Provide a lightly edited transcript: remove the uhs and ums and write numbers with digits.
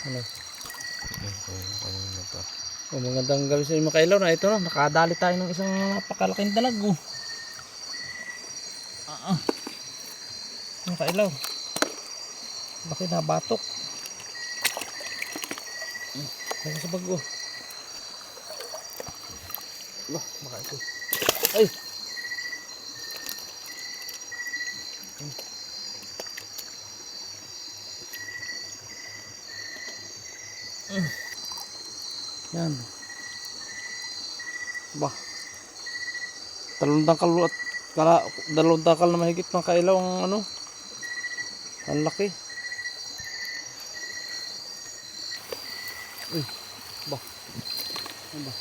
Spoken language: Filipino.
Ano? Kanina pa. Oh, magandang gabi sa inyo mga kailaw na ito na. Nakadali tayo ng isang napakalaking dalag. Oh. Mga kailaw. Laki na batok. Laki sa bago. Lah, baka ito. Ay! Yan. Bah. Dalawang dangkal at dalawang dangkal na mahigit ng kailaw ang ano. Ang laki. Uy. Bah. Ano ba?